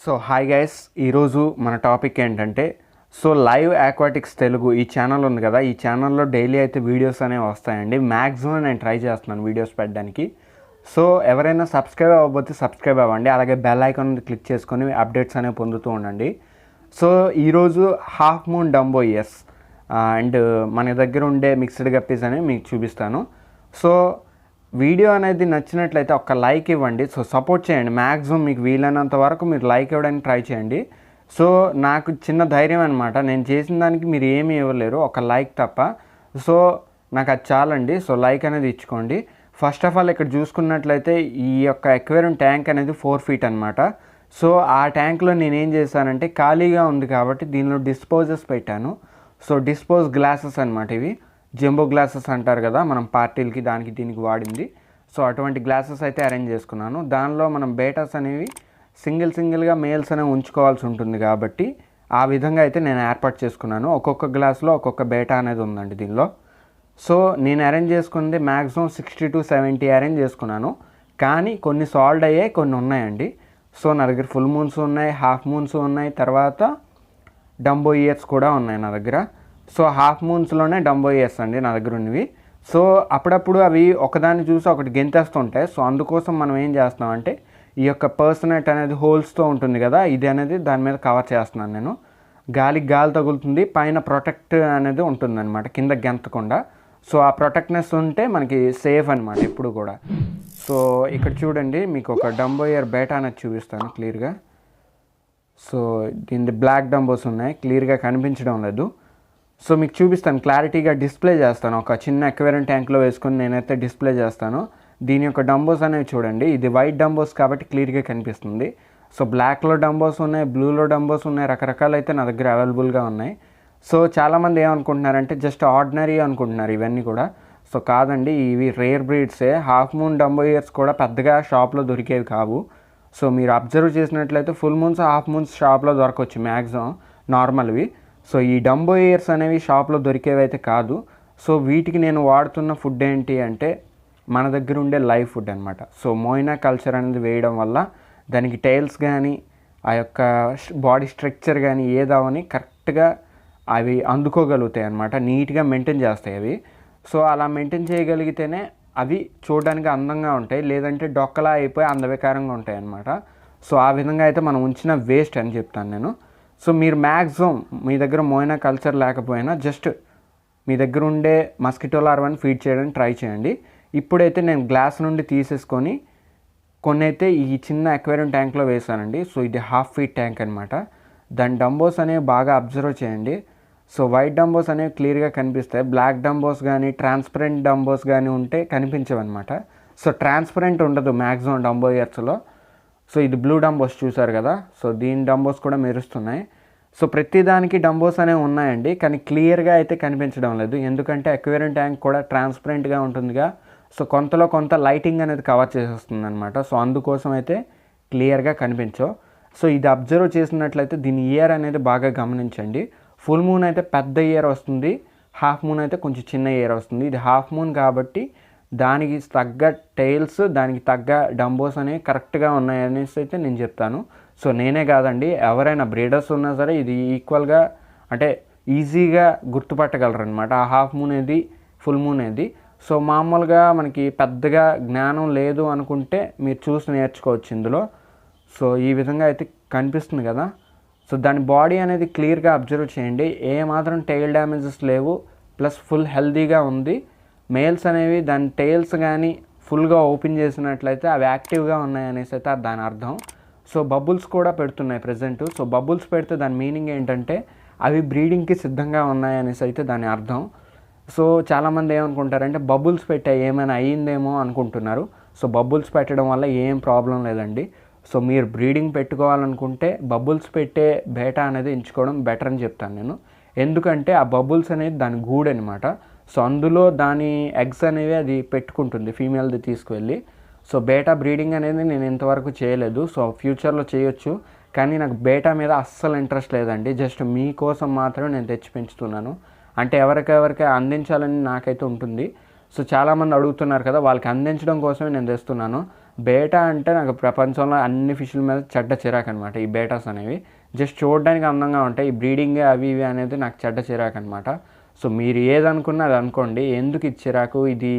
So hi guys, ఈరోజు మన topic ఏంటంటే లైవ్ ఆక్వాటిక్స్ తెలుగు ఈ ఛానల్ ఉంది కదా, ఈ ఛానల్లో డైలీ అయితే వీడియోస్ అనేవి వస్తాయండి. మ్యాక్సిమం నేను ట్రై చేస్తున్నాను వీడియోస్ పెట్టడానికి. సో ఎవరైనా సబ్స్క్రైబ్ అవ్వకపోతే సబ్స్క్రైబ్ అవ్వండి, అలాగే బెల్ ఐకాన్ క్లిక్ చేసుకొని అప్డేట్స్ అనేవి పొందుతూ ఉండండి. సో ఈరోజు half moon dumbo years and మన దగ్గర ఉండే మిక్స్డ్ గప్పీస్ అనేవి మీకు చూపిస్తాను. సో వీడియో అనేది నచ్చినట్లయితే ఒక లైక్ ఇవ్వండి. సో సపోర్ట్ చేయండి, మ్యాక్సిమం మీకు వీలైనంత వరకు మీరు లైక్ ఇవ్వడానికి ట్రై చేయండి. సో నాకు చిన్న ధైర్యం అనమాట, నేను చేసిన దానికి మీరు ఏమీ ఇవ్వలేరు, ఒక లైక్ తప్ప. సో నాకు అది చాలండి. సో లైక్ అనేది ఇచ్చుకోండి. ఫస్ట్ ఆఫ్ ఆల్ ఇక్కడ చూసుకున్నట్లయితే ఈ యొక్క అక్వేరియం ట్యాంక్ అనేది 4 feet అనమాట. సో ఆ ట్యాంక్లో నేనేం చేశానంటే, ఖాళీగా ఉంది కాబట్టి దీనిలో డిస్పోజెస్ పెట్టాను. సో డిస్పోజ్ గ్లాసెస్ అనమాట ఇవి, జంబో గ్లాసెస్ అంటారు కదా మనం పార్టీలకి దానికి దీనికి వాడింది. సో అటువంటి గ్లాసెస్ అయితే అరేంజ్ చేసుకున్నాను. దానిలో మనం బేటాస్ అనేవి సింగిల్గా మేల్స్ అనేవి ఉంచుకోవాల్సి ఉంటుంది కాబట్టి ఆ విధంగా అయితే నేను ఏర్పాటు చేసుకున్నాను. ఒక్కొక్క గ్లాస్లో ఒక్కొక్క బేటా అనేది ఉందండి దీనిలో. సో నేను అరేంజ్ చేసుకుంది మ్యాక్సిమం 60 to 70 అరేంజ్ చేసుకున్నాను. కానీ కొన్ని సాల్వ్ అయ్యాయి, కొన్ని ఉన్నాయండి. సో నా దగ్గర ఫుల్ మూన్స్ ఉన్నాయి, హాఫ్ మూన్స్ ఉన్నాయి, తర్వాత డంబో ఇయర్స్ కూడా ఉన్నాయి నా దగ్గర. సో హాఫ్ మూన్స్లోనే డంబో ఇయర్స్ అండి నా దగ్గర ఉన్నవి. సో అప్పుడప్పుడు అవి ఒకదాన్ని చూసి ఒకటి గెంతేస్తుంటాయి. సో అందుకోసం మనం ఏం చేస్తామంటే, ఈ యొక్క పర్సనెట్ అనేది హోల్స్తో ఉంటుంది కదా, ఇది అనేది దాని మీద కవర్ చేస్తున్నాను నేను. గాలి తగులుతుంది, పైన ప్రొటెక్ట్ అనేది ఉంటుందన్నమాట, కింద గెంతకుండా. సో ఆ ప్రొటెక్ట్నెస్ ఉంటే మనకి సేఫ్ అనమాట ఎప్పుడు కూడా. సో ఇక్కడ చూడండి, మీకు ఒక డంబో ఇయర్ బేటా అనేది చూపిస్తాను క్లియర్గా. సో దీని బ్లాక్ డంబోస్ ఉన్నాయి, క్లియర్గా కనిపించడం లేదు. సో మీకు చూపిస్తాను, క్లారిటీగా డిస్ప్లే చేస్తాను. ఒక చిన్న అక్వేరియం ట్యాంక్లో వేసుకొని నేనైతే డిస్ప్లే చేస్తాను. దీని యొక్క డంబోస్ అనేవి చూడండి, ఇది వైట్ డంబోస్ కాబట్టి క్లియర్గా కనిపిస్తుంది. సో బ్లాక్లో డంబోస్ ఉన్నాయి, బ్లూలో డంబోస్ ఉన్నాయి, రకరకాలు అయితే నా దగ్గర అవైలబుల్గా ఉన్నాయి. సో చాలామంది ఏమనుకుంటున్నారంటే జస్ట్ ఆర్డినరీ అనుకుంటున్నారు ఇవన్నీ కూడా. సో కాదండి, ఇవి రేర్ బ్రీడ్సే. హాఫ్ మూన్ డంబో ఇయర్స్ కూడా పెద్దగా షాప్లో దొరికేవి కావు. సో మీరు అబ్జర్వ్ చేసినట్లయితే ఫుల్ మూన్స్, హాఫ్ మూన్స్ షాప్లో దొరకవచ్చు మ్యాక్సిమం నార్మల్వి. సో ఈ డంబో ఇయర్స్ అనేవి షాప్లో దొరికేవి అయితే కాదు. సో వీటికి నేను వాడుతున్న ఫుడ్ ఏంటి అంటే, మన దగ్గర ఉండే లైవ్ ఫుడ్ అనమాట. సో మోయినా కల్చర్ అనేది వేయడం వల్ల దానికి టైల్స్ కానీ ఆ యొక్క బాడీ స్ట్రక్చర్ కానీ ఏదావని కరెక్ట్గా అవి అందుకోగలుగుతాయి అన్నమాట, నీట్గా మెయింటైన్ చేస్తాయి అవి. సో అలా మెయింటైన్ చేయగలిగితేనే అవి చూడడానికి అందంగా ఉంటాయి, లేదంటే డొక్కలా అయిపోయి అందవికారంగా ఉంటాయి అన్నమాట. సో ఆ విధంగా అయితే మనం ఉంచిన వేస్ట్ అని చెప్తాను నేను. సో మీరు మ్యాక్సిమం మీ దగ్గర మోయినా కల్చర్ లేకపోయినా జస్ట్ మీ దగ్గర ఉండే మస్కిటో లార్వాని ఫీడ్ చేయడానికి ట్రై చేయండి. ఇప్పుడైతే నేను గ్లాస్ నుండి తీసేసుకొని కొన్ని అయితే ఈ చిన్న అక్వేరియం ట్యాంక్లో వేసానండి. సో ఇది హాఫ్ ఫీట్ ట్యాంక్ అనమాట. దాని డంబోస్ అనేవి బాగా అబ్జర్వ్ చేయండి. సో వైట్ డంబోస్ అనేవి క్లియర్గా కనిపిస్తాయి, బ్లాక్ డంబోస్ కానీ ట్రాన్స్పరెంట్ డంబోస్ కానీ ఉంటే కనిపించవన్నమాట. సో ట్రాన్స్పరెంట్ ఉండదు మ్యాక్సిమం డంబో ఇయర్స్లో. సో ఇది బ్లూ డంబోస్ చూసారు కదా, సో దీని డంబోస్ కూడా మెరుస్తున్నాయి. సో ప్రతిదానికి డంబోస్ అనేవి ఉన్నాయండి, కానీ క్లియర్గా అయితే కనిపించడం లేదు. ఎందుకంటే అక్వేరియం ట్యాంక్ కూడా ట్రాన్స్పరెంట్గా ఉంటుందిగా. సో కొంతలో కొంత లైటింగ్ అనేది కవర్ చేసేస్తుంది అనమాట. సో అందుకోసం అయితే క్లియర్గా కనిపించవు. సో ఇది అబ్జర్వ్ చేసినట్లయితే దీని ఇయర్ అనేది బాగా గమనించండి. ఫుల్ మూన్ అయితే పెద్ద ఇయర్ వస్తుంది, హాఫ్ మూన్ అయితే కొంచెం చిన్న ఇయర్ వస్తుంది. ఇది హాఫ్ మూన్ కాబట్టి దానికి తగ్గ టైల్స్, దానికి తగ్గ డంబోస్ అనేవి కరెక్ట్గా ఉన్నాయనేసి అయితే నేను చెప్తాను. సో నేనే కాదండి, ఎవరైనా బ్రీడర్స్ ఉన్నా సరే ఇది ఈక్వల్గా అంటే ఈజీగా గుర్తుపట్టగలరు అనమాట, ఆ హాఫ్ మూన్ ఏది ఫుల్ మూన్ ఏది. సో మామూలుగా మనకి పెద్దగా జ్ఞానం లేదు అనుకుంటే మీరు చూసి నేర్చుకోవచ్చు ఇందులో. సో ఈ విధంగా అయితే కనిపిస్తుంది కదా. సో దాని బాడీ అనేది క్లియర్గా అబ్జర్వ్ చేయండి, ఏ మాత్రం టైల్ డ్యామేజెస్ లేవు, ప్లస్ ఫుల్ హెల్తీగా ఉంది. మేల్స్ అనేవి దాని టైల్స్ కానీ ఫుల్గా ఓపెన్ చేసినట్లయితే అవి యాక్టివ్గా ఉన్నాయనేసి అయితే దాని అర్థం. సో బబుల్స్ కూడా పెడుతున్నాయి ప్రజెంట్. సో బబుల్స్ పెడితే దాని మీనింగ్ ఏంటంటే అవి బ్రీడింగ్కి సిద్ధంగా ఉన్నాయనేసి అయితే దాని అర్థం. సో చాలామంది ఏమనుకుంటారంటే బబుల్స్ పెట్టాయి ఏమైనా అయ్యిందేమో అనుకుంటున్నారు. సో బబుల్స్ పెట్టడం వల్ల ఏం ప్రాబ్లం లేదండి. సో మీరు బ్రీడింగ్ పెట్టుకోవాలనుకుంటే బబుల్స్ పెట్టే బేటా అనేది ఎంచుకోవడం బెటర్ అని చెప్తాను నేను. ఎందుకంటే ఆ బబుల్స్ అనేది దాని గూడు అనమాట. సో అందులో దాని ఎగ్స్ అనేవి అది పెట్టుకుంటుంది, ఫీమేల్ది తీసుకువెళ్ళి. సో బేటా బ్రీడింగ్ అనేది నేను ఇంతవరకు చేయలేదు. సో ఫ్యూచర్లో చేయొచ్చు, కానీ నాకు బేటా మీద అస్సలు ఇంట్రెస్ట్ లేదండి. జస్ట్ మీకోసం మాత్రమే నేను తెచ్చి పెంచుతున్నాను. అంటే ఎవరికెవరికి అందించాలని నాకైతే ఉంటుంది. సో చాలామంది అడుగుతున్నారు కదా, వాళ్ళకి అందించడం కోసమే నేను తెస్తున్నాను. బేటా అంటే నాకు ప్రపంచంలో అన్ని ఫిష్ల మీద చెడ్డ చిరాకు అనమాట ఈ బేటాస్ అనేవి. జస్ట్ చూడడానికి అందంగా ఉంటాయి, ఈ బ్రీడింగ్ అవి ఇవి అనేది నాకు చెడ్డ చిరాకు అనమాట. సో మీరు ఏదనుకున్నా అది అనుకోండి, ఎందుకు ఇది చిరాకు, ఇది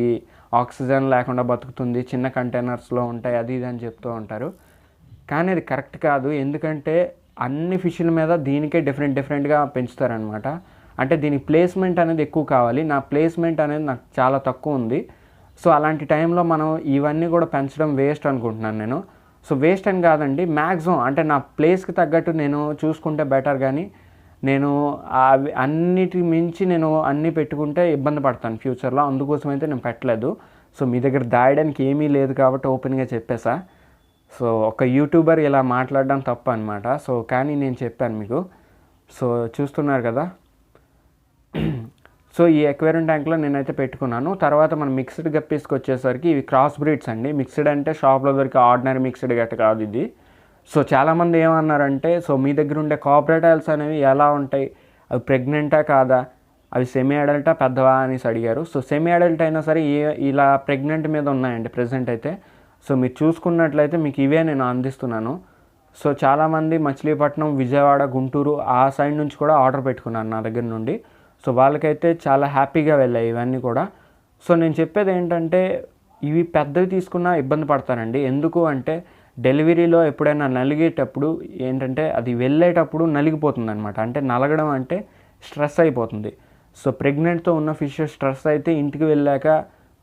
ఆక్సిజన్ లేకుండా బతుకుతుంది, చిన్న కంటైనర్స్లో ఉంటాయి, అది ఇది అని చెప్తూ ఉంటారు. కానీ అది కరెక్ట్ కాదు. ఎందుకంటే అన్ని ఫిష్ల మీద దీనికే డిఫరెంట్గా పెంచుతారనమాట. అంటే దీని ప్లేస్మెంట్ అనేది ఎక్కువ కావాలి, నా ప్లేస్మెంట్ అనేది నాకు చాలా తక్కువ ఉంది. సో అలాంటి టైంలో మనం ఇవన్నీ కూడా పెంచడం వేస్ట్ అనుకుంటున్నాను నేను. సో వేస్ట్ అని కాదండి, మ్యాక్సిమం అంటే నా ప్లేస్కి తగ్గట్టు నేను చూసుకుంటే బెటర్. కానీ నేను అవి అన్నిటి మించి నేను అన్నీ పెట్టుకుంటే ఇబ్బంది పడతాను ఫ్యూచర్లో, అందుకోసం అయితే నేను పెట్టలేదు. సో మీ దగ్గర దాయడానికి ఏమీ లేదు కాబట్టి ఓపెన్గా చెప్పేసా. సో ఒక యూట్యూబర్ ఇలా మాట్లాడడం తప్పు అనమాట. సో కానీ నేను చెప్పాను మీకు. సో చూస్తున్నారు కదా. సో ఈ అక్వేరియం ట్యాంక్లో నేనైతే పెట్టుకున్నాను. తర్వాత మనం మిక్స్డ్ గప్పీస్కి వచ్చేసరికి ఇవి క్రాస్ బ్రీడ్స్ అండి. మిక్స్డ్ అంటే షాప్లో దొరికే ఆర్డినరీ మిక్స్డ్ గట్ట కాదు ఇది. సో చాలామంది ఏమన్నారంటే, సో మీ దగ్గర ఉండే కాపరేటైల్స్ అనేవి ఎలా ఉంటాయి, అవి ప్రెగ్నెంటా కాదా, అవి సెమీ అడల్టా పెద్దవా అనేసి అడిగారు. సో సెమీ అడల్ట్ అయినా సరే ఇలా ప్రెగ్నెంట్ మీద ఉన్నాయండి ప్రజెంట్ అయితే. సో మీరు చూసుకున్నట్లయితే మీకు ఇవే నేను అందిస్తున్నాను. సో చాలామంది మచిలీపట్నం, విజయవాడ, గుంటూరు ఆ సైడ్ నుంచి కూడా ఆర్డర్ పెట్టుకున్నాను నా దగ్గర నుండి. సో వాళ్ళకైతే చాలా హ్యాపీగా వెళ్ళాయి ఇవన్నీ కూడా. సో నేను చెప్పేది ఏంటంటే, ఇవి పెద్దవి తీసుకున్నా ఇబ్బంది పడతానండి. ఎందుకు అంటే డెలివరీలో ఎప్పుడైనా నలిగేటప్పుడు ఏంటంటే అది వెళ్ళేటప్పుడు నలిగిపోతుంది అనమాట. అంటే నలగడం అంటే స్ట్రెస్ అయిపోతుంది. సో ప్రెగ్నెంట్తో ఉన్న ఫిష్ స్ట్రెస్ అయితే ఇంటికి వెళ్ళాక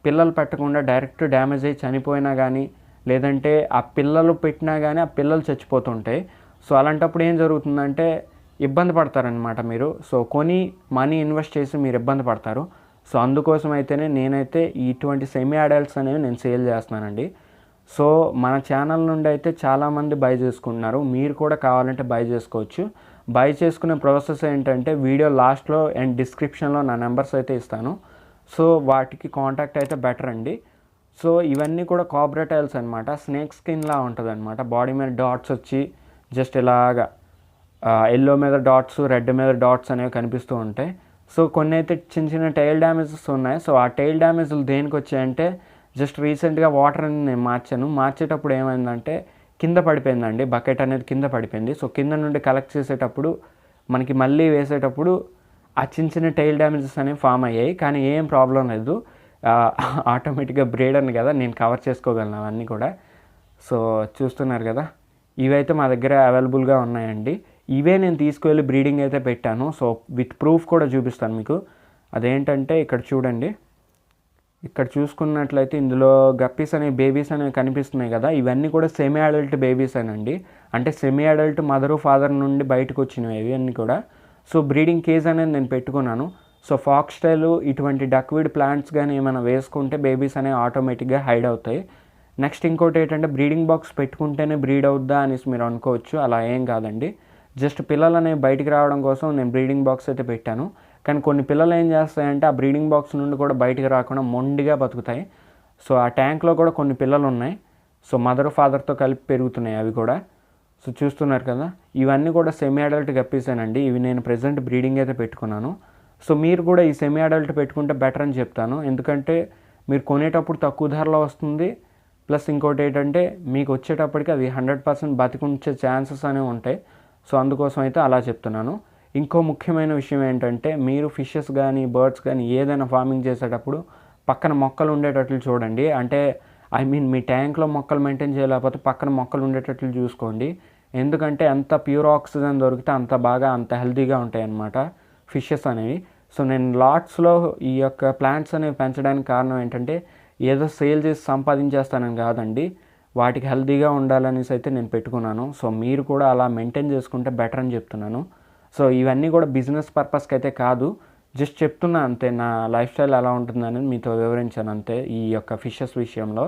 పిల్లలు పెట్టకుండా డైరెక్ట్ డ్యామేజ్ అయ్యి చనిపోయినా కానీ, లేదంటే ఆ పిల్లలు పెట్టినా కానీ ఆ పిల్లలు చచ్చిపోతుంటాయి. సో అలాంటప్పుడు ఏం జరుగుతుందంటే ఇబ్బంది పడతారనమాట మీరు. సో కొని మనీ ఇన్వెస్ట్ చేసి మీరు ఇబ్బంది పడతారు. సో అందుకోసం అయితేనే నేనైతే ఇటువంటి సెమీ అడల్ట్స్ అనేవి నేను సేల్ చేస్తున్నానండి. సో మన ఛానల్ నుండి అయితే చాలామంది బై చేసుకుంటున్నారు, మీరు కూడా కావాలంటే బై చేసుకోవచ్చు. బై చేసుకునే ప్రాసెస్ ఏంటంటే వీడియో లాస్ట్లో అండ్ డిస్క్రిప్షన్లో నా నెంబర్స్ అయితే ఇస్తాను. సో వాటికి కాంటాక్ట్ అయితే బెటర్ అండి. సో ఇవన్నీ కూడా కాపరేటైల్స్ అనమాట. స్నేక్ స్కిన్లా ఉంటుంది అనమాట. బాడీ మీద డాట్స్ వచ్చి జస్ట్ ఇలాగా ఎల్లో మీద డాట్స్, రెడ్ మీద డాట్స్ అనేవి కనిపిస్తూ ఉంటాయి. సో కొన్ని అయితే చిన్న చిన్న టైల్ డ్యామేజెస్ ఉన్నాయి. సో ఆ టైల్ డ్యామేజ్లు దేనికి వచ్చాయంటే, జస్ట్ రీసెంట్గా వాటర్ అని నేను మార్చేటప్పుడు ఏమైందంటే కింద పడిపోయిందండి, బకెట్ అనేది కింద పడిపోయింది. సో కింద నుండి కలెక్ట్ చేసేటప్పుడు మనకి మళ్ళీ వేసేటప్పుడు ఆ చిన్న చిన్న టైల్ డ్యామేజెస్ అనేవి ఫామ్ అయ్యాయి. కానీ ఏం ప్రాబ్లం లేదు, ఆటోమేటిక్గా బ్రీడర్ని కదా, నేను కవర్ చేసుకోగలను అవన్నీ కూడా. సో చూస్తున్నారు కదా, ఇవైతే మా దగ్గర అవైలబుల్గా ఉన్నాయండి. ఇవే నేను తీసుకువెళ్ళి బ్రీడింగ్ అయితే పెట్టాను. సో విత్ ప్రూఫ్ కూడా చూపిస్తాను మీకు. అదేంటంటే ఇక్కడ చూడండి, ఇక్కడ చూసుకున్నట్లయితే ఇందులో గప్పీస్ అనేవి, బేబీస్ అనేవి కనిపిస్తున్నాయి కదా, ఇవన్నీ కూడా సెమీ అడల్ట్ బేబీస్ అనండి. అంటే సెమీ అడల్ట్ మదరు ఫాదర్ నుండి బయటకు వచ్చినవి ఇవన్నీ కూడా. సో బ్రీడింగ్ కేజ్ అనేది నేను పెట్టుకున్నాను. సో ఫాక్స్ టైల్ ఇటువంటి డక్విడ్ ప్లాంట్స్ కానీ ఏమైనా వేసుకుంటే బేబీస్ అనేవి ఆటోమేటిక్గా హైడ్ అవుతాయి. నెక్స్ట్ ఇంకోటి ఏంటంటే, బ్రీడింగ్ బాక్స్ పెట్టుకుంటేనే బ్రీడ్ అవుద్దా అనేసి మీరు అనుకోవచ్చు. అలా ఏం కాదండి, జస్ట్ పిల్లలు అనేవి బయటికి రావడం కోసం నేను బ్రీడింగ్ బాక్స్ అయితే పెట్టాను. కానీ కొన్ని పిల్లలు ఏం చేస్తాయంటే ఆ బ్రీడింగ్ బాక్స్ నుండి కూడా బయటికి రాకుండా మొండిగా బతుకుతాయి. సో ఆ ట్యాంక్లో కూడా కొన్ని పిల్లలు ఉన్నాయి. సో మదర్ ఫాదర్తో కలిపి పెరుగుతున్నాయి అవి కూడా. సో చూస్తున్నారు కదా, ఇవన్నీ కూడా సెమీ అడల్ట్ గప్పీసేనండి. ఇవి నేను ప్రెజెంట్ బ్రీడింగ్ అయితే పెట్టుకున్నాను. సో మీరు కూడా ఈ సెమీ అడల్ట్ పెట్టుకుంటే బెటర్ అని చెప్తాను. ఎందుకంటే మీరు కొనేటప్పుడు తక్కువ ధరలో వస్తుంది, ప్లస్ ఇంకోటి ఏంటంటే మీకు వచ్చేటప్పటికి అది 100% బతికుంచే ఛాన్సెస్ అనేవి ఉంటాయి. సో అందుకోసం అయితే అలా చెప్తున్నాను. ఇంకో ముఖ్యమైన విషయం ఏంటంటే, మీరు ఫిషెస్ కానీ బర్డ్స్ కానీ ఏదైనా ఫార్మింగ్ చేసేటప్పుడు పక్కన మొక్కలు ఉండేటట్లు చూడండి. అంటే మీ ట్యాంక్లో మొక్కలు మెయింటైన్ చేయలేకపోతే పక్కన మొక్కలు ఉండేటట్లు చూసుకోండి. ఎందుకంటే ఎంత ప్యూర్ ఆక్సిజన్ దొరికితే అంత బాగా, అంత హెల్తీగా ఉంటాయి అన్నమాట ఫిషెస్ అనేవి. సో నేను లాట్స్లో ఈ యొక్క ప్లాంట్స్ అనేవి పెంచడానికి కారణం ఏంటంటే, ఏదో సేల్ చేసి సంపాదించేస్తానని కాదండి, వాటికి హెల్తీగా ఉండాలనేసి అయితే నేను పెట్టుకున్నాను. సో మీరు కూడా అలా మెయింటైన్ చేసుకుంటే బెటర్ అని చెప్తున్నాను. సో ఇవన్నీ కూడా బిజినెస్ పర్పస్కి అయితే కాదు, జస్ట్ చెప్తున్నా అంతే, నా లైఫ్ స్టైల్ ఎలా ఉంటుందని మీతో వివరించాను అంతే ఈ యొక్క ఫిషెస్ విషయంలో.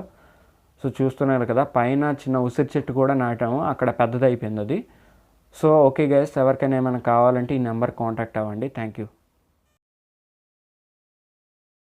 సో చూస్తున్నారు కదా, పైన చిన్న ఉసిరి చెట్టు కూడా నాటాము, అక్కడ పెద్దదైపోయింది అది. సో ఓకే గైస్, ఎవరికైనా ఏమైనా కావాలంటే ఈ నెంబర్ కాంటాక్ట్ అవ్వండి. Thank you.